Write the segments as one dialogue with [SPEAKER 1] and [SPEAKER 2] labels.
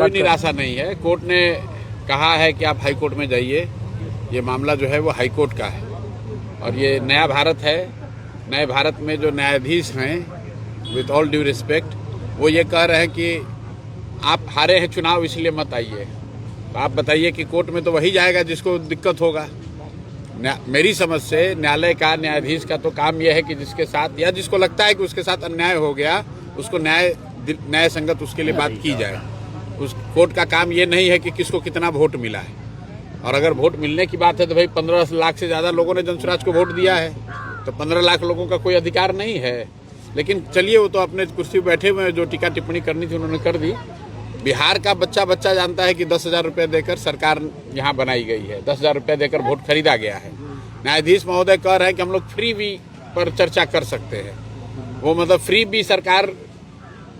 [SPEAKER 1] कोई निराशा नहीं है। कोर्ट ने कहा है कि आप हाई कोर्ट में जाइए। ये मामला जो है वो हाई कोर्ट का है और ये नया भारत है। नए भारत में जो न्यायाधीश हैं, विथ ऑल ड्यू रिस्पेक्ट, वो ये कह रहे हैं कि आप हारे हैं चुनाव इसलिए मत आइए। तो आप बताइए कि कोर्ट में तो वही जाएगा जिसको दिक्कत होगा। मेरी समझ से न्यायालय का, न्यायाधीश का तो काम यह है कि जिसके साथ या जिसको लगता है कि उसके साथ अन्याय हो गया, उसको न्याय संगत उसके लिए बात की जाए। उस कोर्ट का काम ये नहीं है कि किसको कितना वोट मिला है। और अगर वोट मिलने की बात है तो भाई 15 लाख से ज़्यादा लोगों ने जनसुराज को वोट दिया है, तो 15 लाख लोगों का कोई अधिकार नहीं है। लेकिन चलिए, वो तो अपने कुर्सी पर बैठे हुए हैं, जो टीका टिप्पणी करनी थी उन्होंने कर दी। बिहार का बच्चा जानता है कि 10,000 रुपये देकर सरकार यहाँ बनाई गई है, 10,000 रुपये देकर वोट खरीदा गया है। न्यायाधीश महोदय कह रहे हैं कि हम लोग फ्री भी पर चर्चा कर सकते हैं। वो मतलब फ्री भी सरकार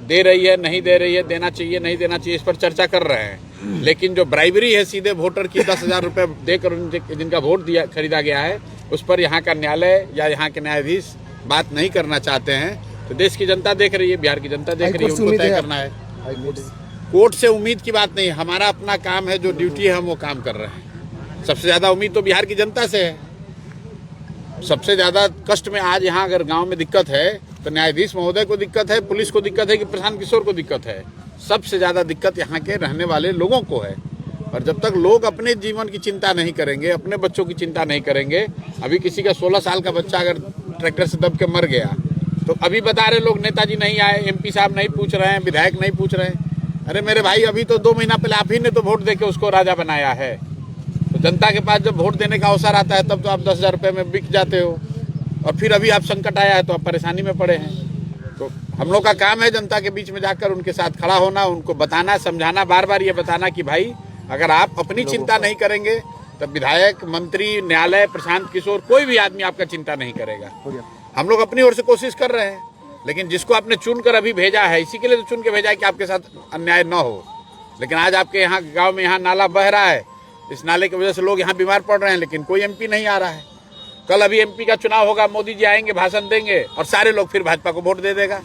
[SPEAKER 1] दे रही है, नहीं दे रही है, देना चाहिए नहीं देना चाहिए, इस पर चर्चा कर रहे हैं। लेकिन जो ब्राइबरी है सीधे वोटर की 10,000 रुपये देकर जिनका वोट दिया खरीदा गया है, उस पर यहाँ का न्यायालय या यहाँ के न्यायाधीश बात नहीं करना चाहते हैं। तो देश की जनता देख रही है, बिहार की जनता देख रही है, उनको तय करना है। कोर्ट से उम्मीद की बात नहीं, हमारा अपना काम है, जो ड्यूटी है हम वो काम कर रहे हैं। सबसे ज़्यादा उम्मीद तो बिहार की जनता से है। सबसे ज़्यादा कष्ट में आज यहाँ अगर गांव में दिक्कत है तो न्यायाधीश महोदय को दिक्कत है, पुलिस को दिक्कत है कि प्रशांत किशोर को दिक्कत है। सबसे ज़्यादा दिक्कत यहाँ के रहने वाले लोगों को है। और जब तक लोग अपने जीवन की चिंता नहीं करेंगे, अपने बच्चों की चिंता नहीं करेंगे, अभी किसी का 16 साल का बच्चा अगर ट्रैक्टर से दब के मर गया तो अभी बता रहे लोग नेताजी नहीं आए, MP साहब नहीं पूछ रहे हैं, विधायक नहीं पूछ रहे हैं। अरे मेरे भाई, अभी तो 2 महीना पहले आप ही ने तो वोट देके उसको राजा बनाया है। तो जनता के पास जब वोट देने का अवसर आता है तब तो आप 10,000 रुपये में बिक जाते हो, और फिर अभी आप संकट आया है तो आप परेशानी में पड़े हैं। तो हम लोग का काम है जनता के बीच में जाकर उनके साथ खड़ा होना, उनको बताना, समझाना, बार बार ये बताना कि भाई अगर आप अपनी चिंता नहीं करेंगे तब विधायक, मंत्री, न्यायालय, प्रशांत किशोर, कोई भी आदमी आपका चिंता नहीं करेगा। हम लोग अपनी ओर से कोशिश कर रहे हैं, लेकिन जिसको आपने चुनकर अभी भेजा है, इसी के लिए तो चुन के भेजा है कि आपके साथ अन्याय न हो। लेकिन आज आपके यहाँ गाँव में यहाँ नाला बह रहा है, इस नाले की वजह से लोग यहाँ बीमार पड़ रहे हैं, लेकिन कोई MP नहीं आ रहा है। कल अभी MP का चुनाव होगा, मोदी जी आएंगे, भाषण देंगे और सारे लोग फिर भाजपा को वोट दे देगा।